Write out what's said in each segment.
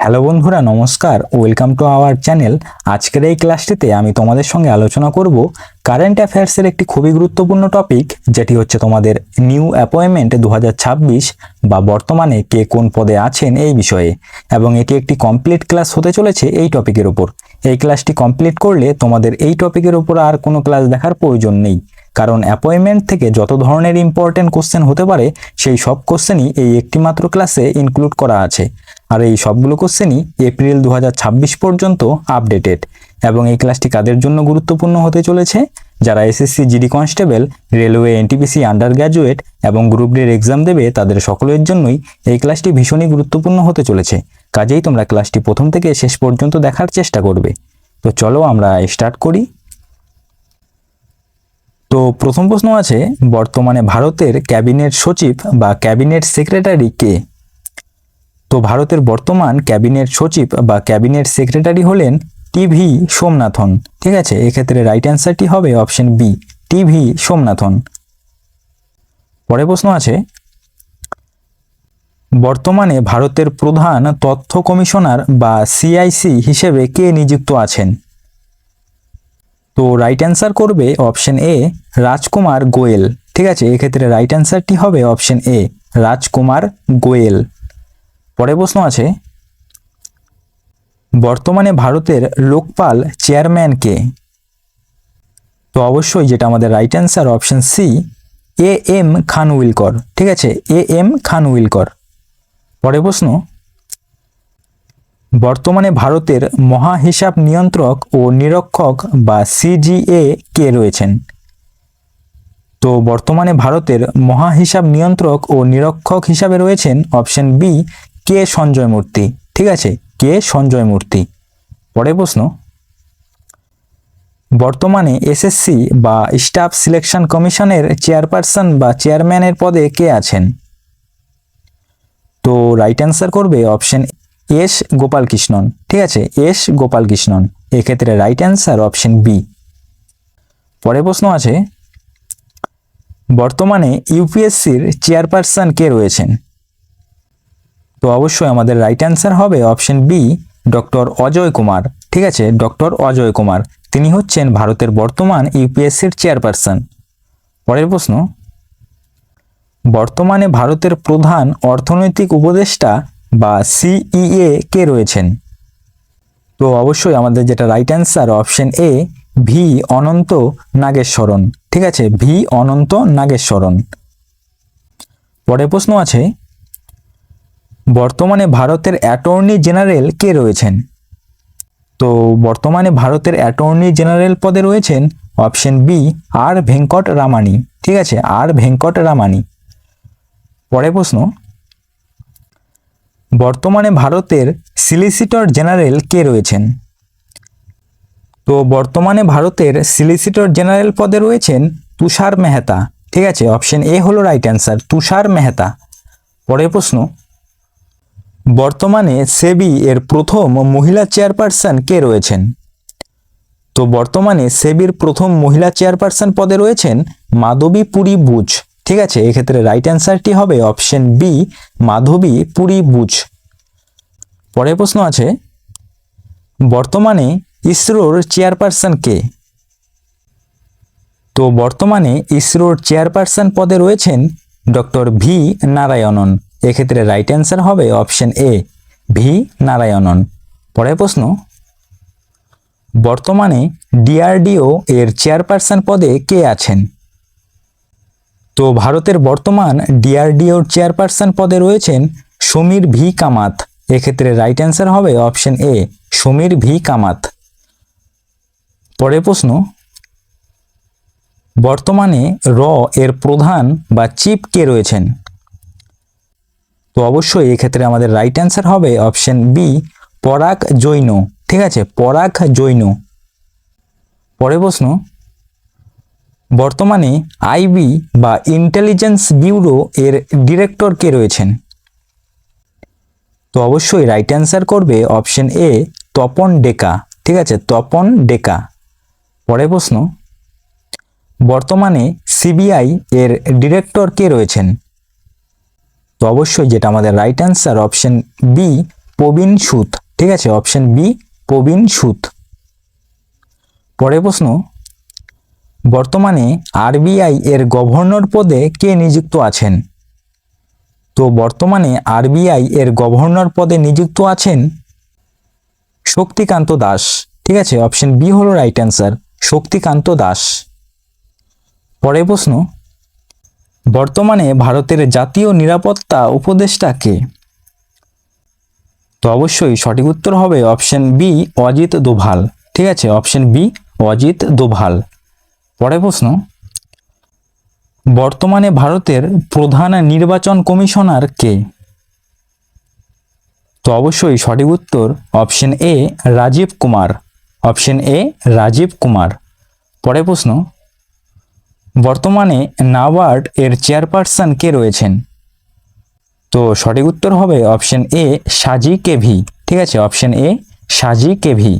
Hello বন্ধুরা, নমস্কার। Welcome to our channel. আজকের এই ক্লাসটিতে আমি তোমাদের সঙ্গে আলোচনা করব কারেন্ট অ্যাফেয়ার্সের একটি খুবই গুরুত্বপূর্ণ টপিক, যেটি হচ্ছে তোমাদের নিউ অ্যাপয়েন্টমেন্ট 2026 বা বর্তমানে কে কোন পদে আছেন এই বিষয়ে। এবং এটি একটি কমপ্লিট ক্লাস হতে চলেছে এই টপিকের উপর। এই ক্লাসটি কমপ্লিট করলে তোমাদের এই টপিকের উপর আর কোনো ক্লাস দেখার প্রয়োজন নেই, কারণ অ্যাপয়েন্টমেন্ট থেকে যত ধরনের ইম্পর্টেন্ট কোশ্চেন হতে পারে সেই সব কোশ্চেনই এই একটি মাত্র ক্লাসে ইনক্লুড করা আছে। আর এই সবগুলো কোশ্চেনই এপ্রিল 2026 পর্যন্ত আপডেটেড। এবং এই ক্লাসটি কাদের জন্য গুরুত্বপূর্ণ হতে চলেছে? যারা SSC, GD constable, railway, NTPC, under graduate এবং গ্রুপ ডির এক্সাম দেবে তাদের সকলের জন্যই এই ক্লাসটি ভীষণই গুরুত্বপূর্ণ হতে চলেছে। কাজেই তোমরা ক্লাসটি প্রথম থেকে শেষ পর্যন্ত দেখার চেষ্টা করবে। তো চলো আমরা স্টার্ট করি। তো প্রথম প্রশ্ন আছে, বর্তমানে ভারতের ক্যাবিনেট সচিব বা ক্যাবিনেট সেক্রেটারি কে? তো ভারতের বর্তমান ক্যাবিনেট সচিব বা ক্যাবিনেট সেক্রেটারি হলেন টিভি সোমনাথন। ঠিক আছে, এক্ষেত্রে রাইট অ্যান্সারটি হবে অপশন বি, টিভি সোমনাথন। পরের প্রশ্ন আছে, বর্তমানে ভারতের প্রধান তথ্য কমিশনার বা সিআইসি হিসেবে কে নিযুক্ত আছেন? তো রাইট অ্যান্সার করবে অপশন এ, রাজকুমার গোয়েল। ঠিক আছে, এক্ষেত্রে রাইট অ্যান্সারটি হবে অপশন এ, রাজকুমার গোয়েল। পরের প্রশ্ন আছে, বর্তমানে ভারতের লোকপাল চেয়ারম্যান কে? তো অবশ্যই যেটা আমাদের right answer option C, A M Khanwilkar. ঠিক আছে, এ এম খানউইলকর। পরের প্রশ্ন, বর্তমানে ভারতের মহাহিসাব নিয়ন্ত্রক ও নিরীক্ষক বা সিজিএ কে রয়েছেন? তো বর্তমানে ভারতের মহাহিসাব নিয়ন্ত্রক ও নিরীক্ষক হিসাবে রয়েছেন অপশন বি, কে সঞ্জয় মূর্তি। ঠিক আছে, কে সঞ্জয় মূর্তি। পরের প্রশ্ন, বর্তমানে এসএসসি বা স্টাফ সিলেকশন কমিশনের চেয়ারপারসন বা চেয়ারম্যানের পদে কে আছেন? তো রাইট অ্যান্সার করবে অপশন এস গোপালকৃষ্ণন। ঠিক আছে, এস গোপালকৃষ্ণন। এক্ষেত্রে রাইট অ্যান্সার অপশন বি। পরের প্রশ্ন আছে, বর্তমানে ইউপিএসসির চেয়ারপারসন কে রয়েছেন? তো অবশ্যই আমাদের রাইট অ্যান্সার হবে option B, doctor Ajay Kumar. ঠিক আছে, ডক্টর অজয় কুমার, তিনি হচ্ছেন ভারতের বর্তমান ইউপিএসসির চেয়ারপারসন। পরের প্রশ্ন, বর্তমানে ভারতের প্রধান অর্থনৈতিক উপদেষ্টা বা সিইএ কে রয়েছেন? তো অবশ্যই আমাদের যেটা right answer option A, V Anantha Nageswaran. ঠিক আছে, ভি অনন্ত নাগেশ্বরন। পরের প্রশ্ন আছে, বর্তমানে ভারতের অ্যাটর্নি জেনারেল কে রয়েছেন? তো বর্তমানে ভারতের অ্যাটর্নি জেনারেল পদে রয়েছেন অপশন বি, আর ভেঙ্কট রামানি। ঠিক আছে, আর ভেঙ্কট রামানি। পরের প্রশ্ন, বর্তমানে ভারতের সলিসিটর জেনারেল কে রয়েছেন? তো বর্তমানে ভারতের সলিসিটর জেনারেল পদে রয়েছেন তুষার মেহতা। ঠিক আছে, অপশন এ হলো রাইট অ্যান্সার, তুষার মেহতা। পরের প্রশ্ন, বর্তমানে সেবি এর প্রথম মহিলা চেয়ারপারসন কে রয়েছেন? তো বর্তমানে সেবির প্রথম মহিলা চেয়ারপারসন পদে রয়েছেন মাধবী পুরী বুচ। ঠিক আছে, এক্ষেত্রে রাইট অ্যান্সারটি হবে অপশন বি, মাধবী পুরী বুচ। পরের প্রশ্ন আছে, বর্তমানে ইসরোর চেয়ারপারসন কে? তো বর্তমানে ইসরোর চেয়ারপারসন পদে রয়েছেন ডক্টর ভি নারায়ণন। এক্ষেত্রে রাইট অ্যান্সার হবে অপশন এ, ভি নারায়ণন। পরের প্রশ্ন, বর্তমানে ডিআরডিও এর চেয়ারপারসন পদে কে আছেন? তো ভারতের বর্তমান ডিআরডিওর চেয়ারপারসন পদে রয়েছেন সমীর ভি কামাত। এক্ষেত্রে রাইট অ্যান্সার হবে option A, Samir V Kamat. পরের প্রশ্ন, বর্তমানে র এর প্রধান বা চিফ কে রয়েছেন? তো অবশ্যই এক্ষেত্রে আমাদের রাইট অ্যান্সার হবে অপশন বি, পরাগ জৈন। ঠিক আছে, পরাগ জৈন। পরের প্রশ্ন, বর্তমানে আইবি বা ইন্টেলিজেন্স ব্যুরো এর ডিরেক্টর কে রয়েছেন? তো অবশ্যই রাইট অ্যান্সার করবে অপশন এ, তপন ডেকা। ঠিক আছে, তপন ডেকা। পরের প্রশ্ন, বর্তমানে সিবিআই এর ডিরেক্টর কে রয়েছেন? তো অবশ্যই যেটা আমাদের রাইট অ্যান্সার অপশন বি, প্রবীণ সুদ, ঠিক আছে, অপশন বি প্রবীণ সুদ। পরের প্রশ্ন, বর্তমানে আরবিআই এর গভর্নর পদে কে নিযুক্ত আছেন? তো বর্তমানে আরবিআই এর গভর্নর পদে নিযুক্ত আছেন শক্তিকান্ত দাস, ঠিক আছে, অপশন বি হলো রাইট অ্যান্সার, শক্তিকান্ত দাস। পরের প্রশ্ন, বর্তমানে ভারতের জাতীয় নিরাপত্তা উপদেষ্টা কে? তো অবশ্যই সঠিক উত্তর হবে অপশন বি অজিত দোভাল, ঠিক আছে, অপশন বি অজিত দোভাল। পরের প্রশ্ন, বর্তমানে ভারতের প্রধান নির্বাচন কমিশনার কে? তো অবশ্যই সঠিক উত্তর option A Rajiv Kumar, option A Rajiv Kumar. পরের প্রশ্ন, বর্তমানে নাবার্ড এর চেয়ারপারসন কে রয়েছেন? তো সঠিক উত্তর হবে অপশন এ সাজি কেভি, ঠিক আছে, অপশন এ সাজি কেভি।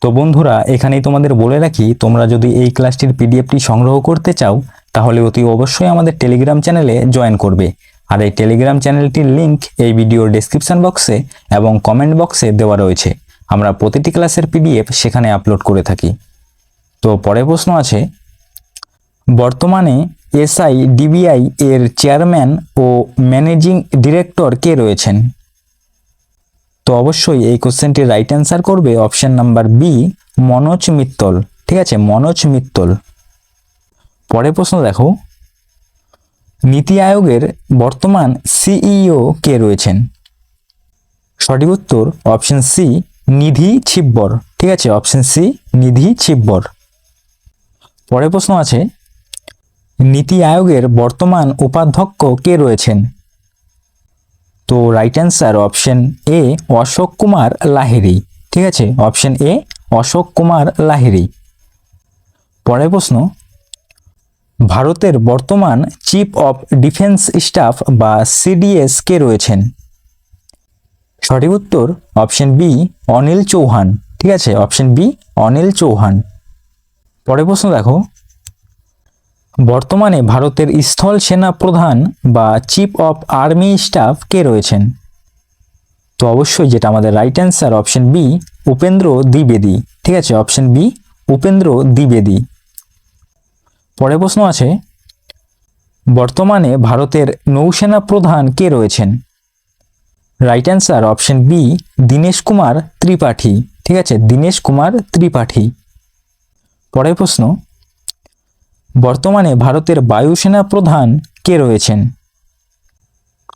তো বন্ধুরা, এখানেই তোমাদের বলে রাখি, তোমরা যদি এই ক্লাসটির পিডিএফটি সংগ্রহ করতে চাও তাহলে অতি অবশ্যই আমাদের টেলিগ্রাম চ্যানেলে জয়েন করবে। আর এই টেলিগ্রাম চ্যানেলটির লিংক এই ভিডিওর ডেসক্রিপশন বক্সে এবং কমেন্ট বক্সে দেওয়া রয়েছে। আমরা প্রতিটি ক্লাসের পিডিএফ সেখানে আপলোড করে থাকি। তো পরের প্রশ্ন আছে, বর্তমানে এসআইডিবিআই এর চেয়ারম্যান ও ম্যানেজিং ডিরেক্টর কে রয়েছেন? তো অবশ্যই এই কোশ্চেনটির রাইট অ্যান্সার করবে option number B Manoj Mittal, ঠিক আছে, মনোজ মিত্তল। পরের প্রশ্ন দেখো, নীতি আয়োগের বর্তমান সিইও কে রয়েছেন? সঠিক উত্তর অপশন সি নিধি ছিব্বর, ঠিক আছে, অপশন সি নিধি ছিব্বর। পরের প্রশ্ন আছে, নীতি আয়োগের বর্তমান উপাধ্যক্ষ কে রয়েছেন? তো right answer option A Ashok Kumar Lahiri, ঠিক আছে, অপশন এ অশোক কুমার লাহিড়ী। পরের প্রশ্ন, ভারতের বর্তমান চিফ অফ ডিফেন্স স্টাফ বা সিডিএস কে রয়েছেন? সঠিক উত্তর অপশন বি অনিল চৌহান, ঠিক আছে, অপশন বি অনিল চৌহান। পরের প্রশ্ন দেখো, বর্তমানে ভারতের স্থল সেনা প্রধান বা চিফ অফ আর্মি স্টাফ কে রয়েছেন? তো অবশ্যই যেটা আমাদের right answer option B Upendra দ্বিবেদী, ঠিক আছে, অপশন বি উপেন্দ্র দ্বিবেদী। পরের প্রশ্ন আছে, বর্তমানে ভারতের নৌসেনা প্রধান কে রয়েছেন? Right answer option B Dinesh Kumar Tripathi, ঠিক আছে, দীনেশ কুমার ত্রিপাঠী। পরের প্রশ্ন, বর্তমানে ভারতের বায়ুসেনা প্রধান কে রয়েছেন?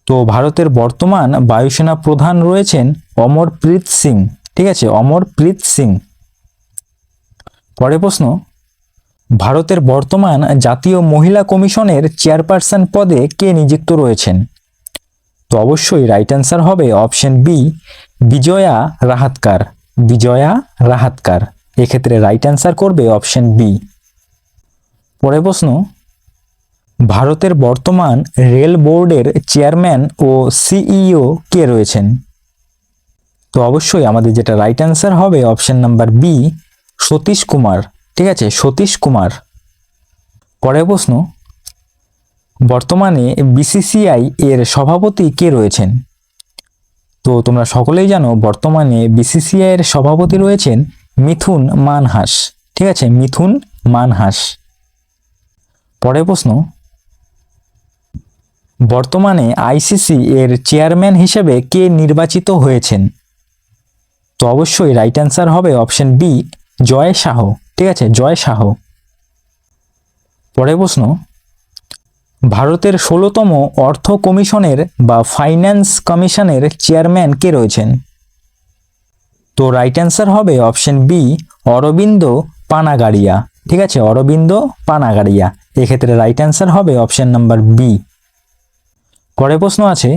তো ভারতের বর্তমান বায়ুসেনা প্রধান রয়েছেন অমরপ্রীত সিং, ঠিক আছে, অমরপ্রীত সিং। পরের প্রশ্ন, ভারতের বর্তমান জাতীয় মহিলা কমিশনের চেয়ারপারসন পদে কে নিযুক্ত রয়েছেন? তো অবশ্যই রাইট অ্যান্সার হবে অপশন বি বিজয়া রাহাতকার, বিজয়া রাহাতকার। এক্ষেত্রে রাইট অ্যান্সার করবে অপশন বি। পরের প্রশ্ন, ভারতের বর্তমান রেল বোর্ডের চেয়ারম্যান ও সিইও কে রয়েছেন? তো অবশ্যই আমাদের যেটা রাইট অ্যান্সার হবে option number B Satish Kumar, ঠিক আছে, সতীশ কুমার। পরের প্রশ্ন, বর্তমানে বিসিসিআই এর সভাপতি কে রয়েছেন? তো তোমরা সকলেই জানো বর্তমানে বিসিসিআই এর সভাপতি রয়েছেন মিথুন মানহাস, ঠিক আছে, মিথুন মানহাস। পরের প্রশ্ন, বর্তমানে আইসিসি এর চেয়ারম্যান হিসেবে কে নির্বাচিত হয়েছেন? তো অবশ্যই রাইট অ্যান্সার হবে অপশন বি জয় শাহ, ঠিক আছে, জয় শাহ। পরের প্রশ্ন, ভারতের 16তম অর্থ কমিশনের বা ফাইন্যান্স কমিশনের চেয়ারম্যান কে রয়েছেন? তো রাইট অ্যান্সার হবে অপশন বি অরবিন্দ পানাগাড়িয়া, ঠিক আছে, অরবিন্দ পানাগাড়িয়া। এক্ষেত্রে রাইট অ্যান্সার হবে অপশন নাম্বার বি। পরের প্রশ্ন আছে,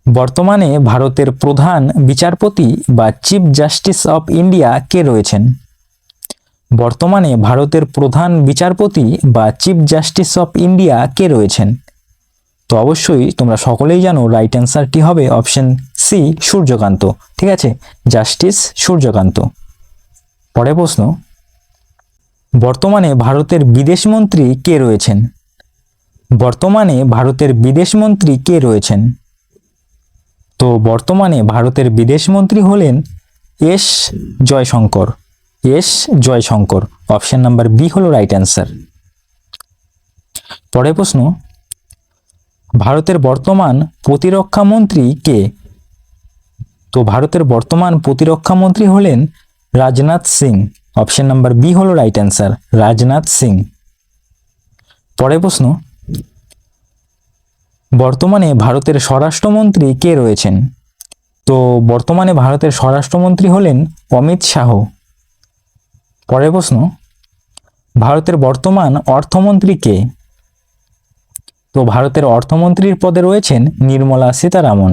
বর্তমানে ভারতের প্রধান বিচারপতি বা চিফ জাস্টিস অফ ইন্ডিয়া কে রয়েছেন? বর্তমানে ভারতের প্রধান বিচারপতি বা চিফ জাস্টিস অফ ইন্ডিয়া কে রয়েছেন? তো অবশ্যই তোমরা সকলেই জানো রাইট অ্যান্সারটি হবে অপশন সি সূর্যকান্ত, ঠিক আছে, জাস্টিস সূর্যকান্ত। পরের প্রশ্ন, বর্তমানে ভারতের বিদেশমন্ত্রী কে রয়েছেন? বর্তমানে ভারতের বিদেশমন্ত্রী কে রয়েছেন? তো বর্তমানে ভারতের বিদেশ মন্ত্রী হলেন S Jaishankar. S Jaishankar, option number B হলো রাইট অ্যান্সার। পরের প্রশ্ন, ভারতের বর্তমান প্রতিরক্ষা মন্ত্রী কে? তো ভারতের বর্তমান প্রতিরক্ষা মন্ত্রী হলেন Rajnath Singh. Option number B হলো রাইট অ্যান্সার, রাজনাথ সিং। পরের প্রশ্ন, বর্তমানে ভারতের স্বরাষ্ট্রমন্ত্রী কে রয়েছেন? তো বর্তমানে ভারতের স্বরাষ্ট্রমন্ত্রী হলেন অমিত শাহ। পরের প্রশ্ন, ভারতের বর্তমান অর্থমন্ত্রী কে? তো ভারতের অর্থমন্ত্রীর পদে রয়েছেন নির্মলা সীতারামন।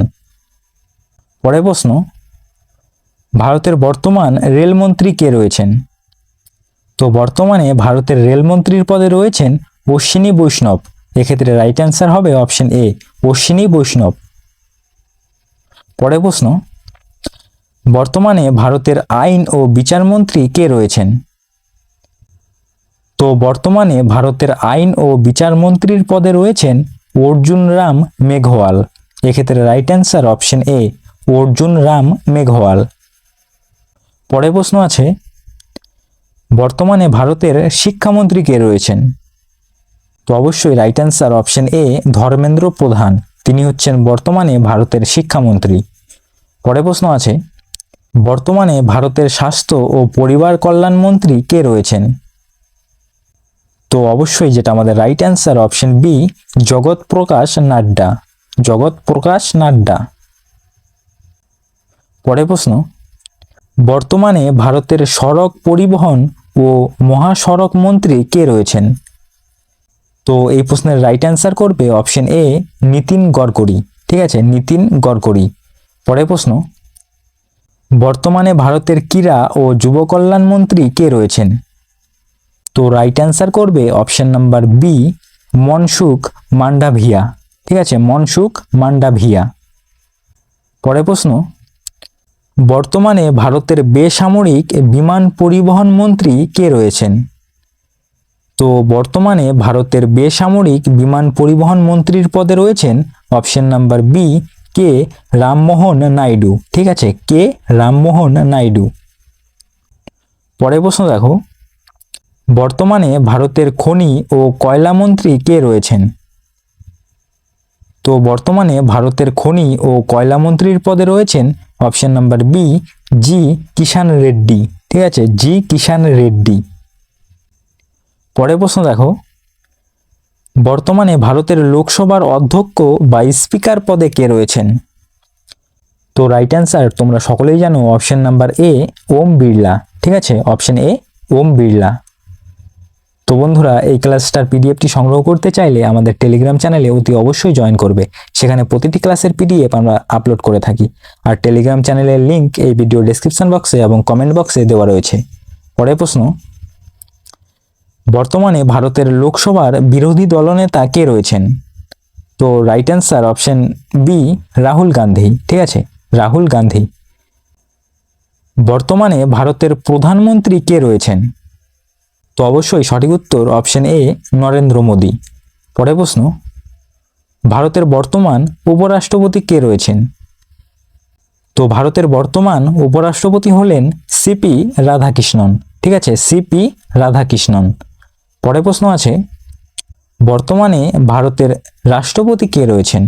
পরের প্রশ্ন, ভারতের বর্তমান রেলমন্ত্রী কে রয়েছেন? তো বর্তমানে ভারতের রেলমন্ত্রীর পদে রয়েছেন অশ্বিনী বৈষ্ণব। এক্ষেত্রে রাইট অ্যান্সার হবে অপশন এ, অশ্বিনী বৈষ্ণব। পরের প্রশ্ন, বর্তমানে ভারতের আইন ও বিচার মন্ত্রী কে রয়েছেন? তো বর্তমানে ভারতের আইন ও বিচার মন্ত্রীর পদে রয়েছেন অর্জুন রাম মেঘওয়াল। এক্ষেত্রে রাইট অ্যান্সার অপশন এ, অর্জুন রাম মেঘওয়াল। পরের প্রশ্ন আছে, বর্তমানে ভারতের শিক্ষামন্ত্রী কে রয়েছেন? তো অবশ্যই রাইট অ্যান্সার অপশন এ, ধর্মেন্দ্র প্রধান। তিনি হচ্ছেন বর্তমানে ভারতের শিক্ষামন্ত্রী। পরের প্রশ্ন আছে, বর্তমানে ভারতের স্বাস্থ্য ও পরিবার কল্যাণ মন্ত্রী কে রয়েছেন? তো অবশ্যই যেটা আমাদের রাইট অ্যান্সার অপশন বি, জগৎ প্রকাশ নাড্ডা। জগৎ প্রকাশ নাড্ডা। পরের প্রশ্ন, বর্তমানে ভারতের সড়ক পরিবহন ও মহাসড়ক মন্ত্রী কে রয়েছেন? তো এই প্রশ্নের রাইট অ্যান্সার করবে অপশন এ, নীতিন গডকরি। ঠিক আছে, নীতিন গডকরি। পরের প্রশ্ন, বর্তমানে ভারতের ক্রীড়া ও যুব কল্যাণ মন্ত্রী কে রয়েছেন? তো রাইট অ্যান্সার করবে option number B, Mansukh Mandaviya. ঠিক আছে, মনসুখ মান্ডাভিয়া। পরের প্রশ্ন, বর্তমানে ভারতের বেসামরিক বিমান পরিবহন মন্ত্রী কে রয়েছেন? তো বর্তমানে ভারতের বেসামরিক বিমান পরিবহন মন্ত্রীর পদে রয়েছেন অপশন নাম্বার বি, কে রামমোহন নাইডু। ঠিক আছে, কে রামমোহন নাইডু। পরের প্রশ্ন দেখো, বর্তমানে ভারতের খনি ও কয়লা মন্ত্রী কে রয়েছেন? তো বর্তমানে ভারতের খনি ও কয়লা মন্ত্রীর পদে রয়েছেন অপশন নাম্বার বি, জি কিষান রেড্ডি। ঠিক আছে, জি কিষান রেড্ডি। পরের প্রশ্ন দেখো, বর্তমানে ভারতের লোকসভার অধ্যক্ষ বা স্পিকার পদে কে রয়েছেন? তো রাইট অ্যান্সার তোমরা সকলেই জানো option number A, Om Birla. ঠিক আছে, অপশন এ, ওম বিড়লা। তো বন্ধুরা, এই ক্লাসটার পিডিএফটি সংগ্রহ করতে চাইলে আমাদের টেলিগ্রাম চ্যানেলে অতি অবশ্যই জয়েন করবে। সেখানে প্রতিটি ক্লাসের পিডিএফ আমরা আপলোড করে থাকি। আর টেলিগ্রাম চ্যানেলের লিংক এই ভিডিও ডেসক্রিপশন বক্সে এবং কমেন্ট বক্সে দেওয়া রয়েছে। পরের প্রশ্ন, বর্তমানে ভারতের লোকসভার বিরোধী দলনেতা কে রয়েছেন? তো right answer option B, Rahul Gandhi. ঠিক আছে, রাহুল গান্ধী। বর্তমানে ভারতের প্রধানমন্ত্রী কে রয়েছেন? তো অবশ্যই সঠিক উত্তর অপশন এ, নরেন্দ্র মোদী। পরের প্রশ্ন, ভারতের বর্তমান উপরাষ্ট্রপতি কে রয়েছেন? তো ভারতের বর্তমান উপরাষ্ট্রপতি হলেন সিপি রাধাকৃষ্ণন। ঠিক আছে, সিপি রাধাকৃষ্ণন। পরের প্রশ্ন আছে, বর্তমানে ভারতের রাষ্ট্রপতি কে রয়েছেন?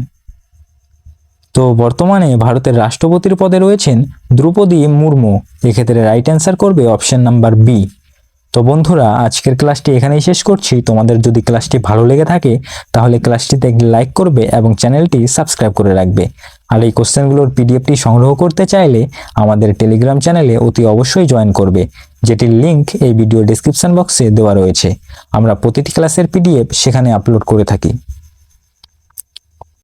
তো বর্তমানে ভারতের রাষ্ট্রপতির পদে রয়েছেন দ্রৌপদী মুর্মু। এক্ষেত্রে রাইট অ্যান্সার করবে অপশন নাম্বার বি। তো বন্ধুরা, আজকের ক্লাসটি এখানেই শেষ করছি। তোমাদের যদি ক্লাসটি ভালো লেগে থাকে তাহলে ক্লাসটিতে একটি লাইক করবে এবং চ্যানেলটি সাবস্ক্রাইব করে রাখবে। আর এই কোশ্চেনগুলোর পিডিএফটি সংগ্রহ করতে চাইলে আমাদের টেলিগ্রাম চ্যানেলে অতি অবশ্যই জয়েন করবে, যেটির লিংক এই ভিডিও ডেসক্রিপশন বক্সে দেওয়া রয়েছে। আমরা প্রতিটি ক্লাসের পিডিএফ সেখানে আপলোড করে থাকি।